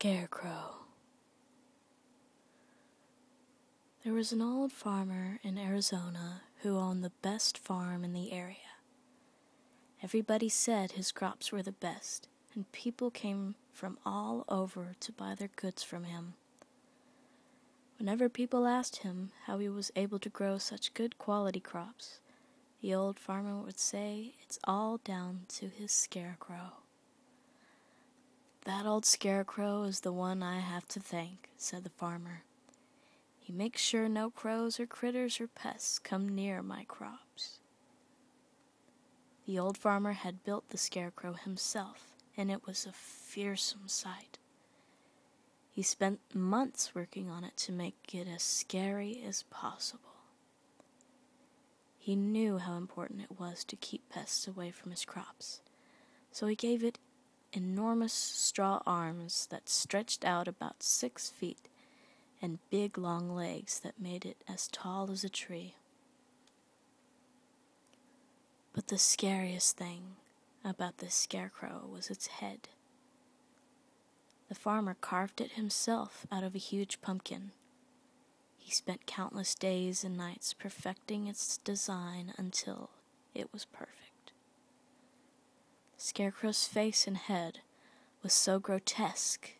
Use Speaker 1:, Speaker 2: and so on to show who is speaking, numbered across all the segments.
Speaker 1: Scarecrow. There was an old farmer in Arizona who owned the best farm in the area. Everybody said his crops were the best, and people came from all over to buy their goods from him. Whenever people asked him how he was able to grow such good quality crops, the old farmer would say it's all down to his scarecrow. "That old scarecrow is the one I have to thank," said the farmer. "He makes sure no crows or critters or pests come near my crops." The old farmer had built the scarecrow himself, and it was a fearsome sight. He spent months working on it to make it as scary as possible. He knew how important it was to keep pests away from his crops, so he gave it enormous straw arms that stretched out about 6 feet and big long legs that made it as tall as a tree. But the scariest thing about this scarecrow was its head. The farmer carved it himself out of a huge pumpkin. He spent countless days and nights perfecting its design until it was perfect. The scarecrow's face and head was so grotesque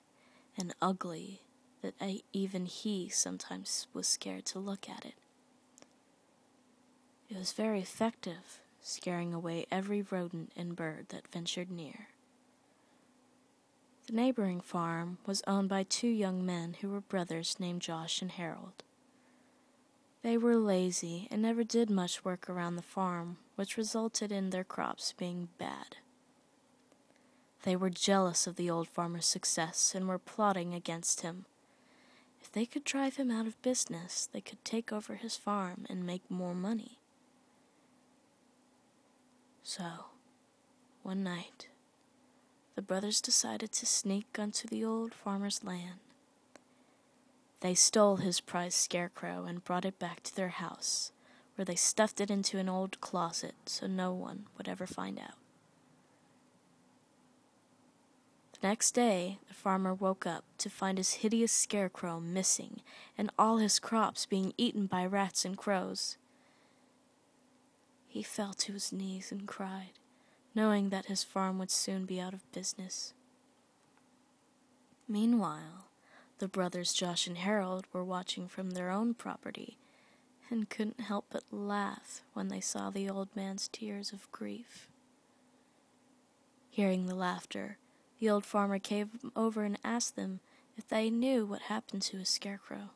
Speaker 1: and ugly that even he sometimes was scared to look at it. It was very effective, scaring away every rodent and bird that ventured near. The neighboring farm was owned by 2 young men who were brothers named Josh and Harold. They were lazy and never did much work around the farm, which resulted in their crops being bad. They were jealous of the old farmer's success and were plotting against him. If they could drive him out of business, they could take over his farm and make more money. So, one night, the brothers decided to sneak onto the old farmer's land. They stole his prized scarecrow and brought it back to their house, where they stuffed it into an old closet so no one would ever find out. The next day, the farmer woke up to find his hideous scarecrow missing and all his crops being eaten by rats and crows. He fell to his knees and cried, knowing that his farm would soon be out of business. Meanwhile, the brothers Josh and Harold were watching from their own property and couldn't help but laugh when they saw the old man's tears of grief. Hearing the laughter, the old farmer came over and asked them if they knew what happened to his scarecrow.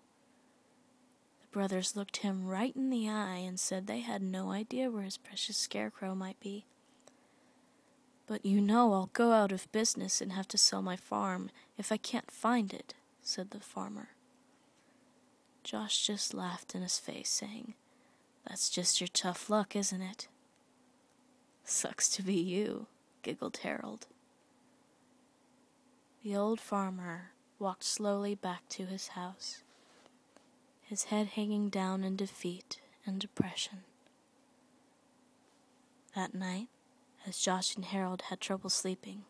Speaker 1: The brothers looked him right in the eye and said they had no idea where his precious scarecrow might be. "But you know I'll go out of business and have to sell my farm if I can't find it," said the farmer. Josh just laughed in his face, saying, "That's just your tough luck, isn't it?" "Sucks to be you," giggled Harold. The old farmer walked slowly back to his house, his head hanging down in defeat and depression. That night, as Josh and Harold had trouble sleeping,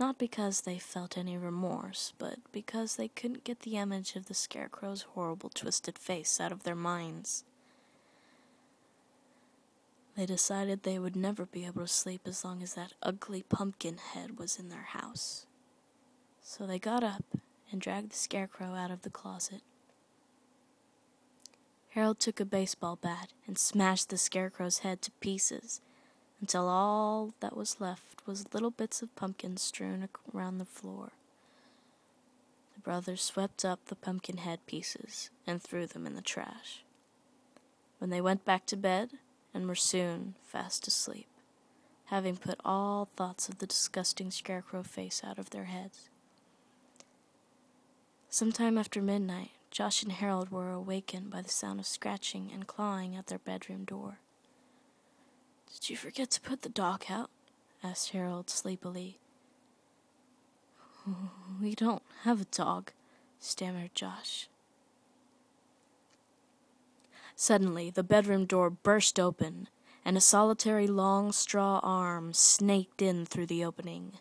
Speaker 1: not because they felt any remorse, but because they couldn't get the image of the scarecrow's horrible twisted face out of their minds. They decided they would never be able to sleep as long as that ugly pumpkin head was in their house. So they got up and dragged the scarecrow out of the closet. Harold took a baseball bat and smashed the scarecrow's head to pieces until all that was left was little bits of pumpkin strewn around the floor. The brothers swept up the pumpkin head pieces and threw them in the trash. When they went back to bed, and were soon fast asleep, having put all thoughts of the disgusting scarecrow face out of their heads. Sometime after midnight, Josh and Harold were awakened by the sound of scratching and clawing at their bedroom door. "Did you forget to put the dog out?" asked Harold sleepily. "We don't have a dog," stammered Josh. Suddenly, the bedroom door burst open, and a solitary long straw arm snaked in through the opening.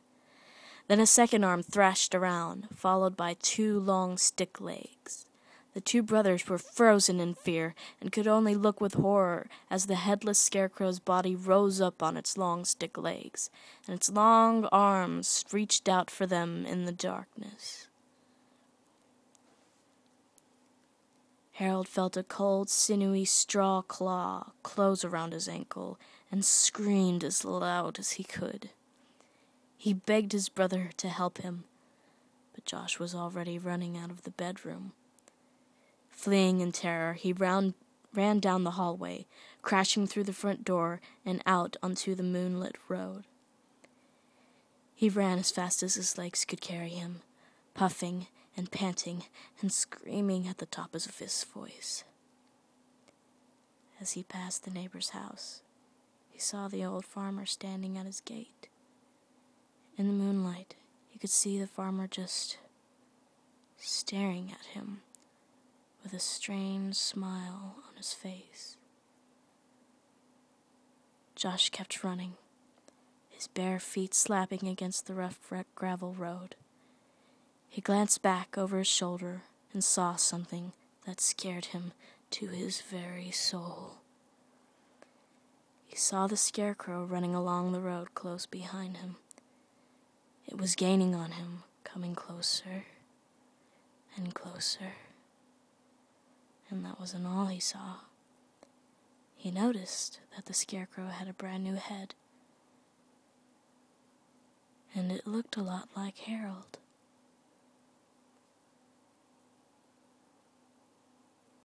Speaker 1: Then a second arm thrashed around, followed by 2 long stick legs. The 2 brothers were frozen in fear and could only look with horror as the headless Scarecrow's body rose up on its long stick legs, and its long arms reached out for them in the darkness. Harold felt a cold, sinewy straw claw close around his ankle and screamed as loud as he could. He begged his brother to help him, but Josh was already running out of the bedroom. Fleeing in terror, he ran down the hallway, crashing through the front door and out onto the moonlit road. He ran as fast as his legs could carry him, puffing and panting and screaming at the top of his voice. As he passed the neighbor's house, he saw the old farmer standing at his gate. In the moonlight, he could see the farmer just staring at him with a strange smile on his face. Josh kept running, his bare feet slapping against the rough gravel road. He glanced back over his shoulder and saw something that scared him to his very soul. He saw the Scarecrow running along the road close behind him. It was gaining on him, coming closer and closer. And that wasn't all he saw. He noticed that the Scarecrow had a brand new head, and it looked a lot like Harold.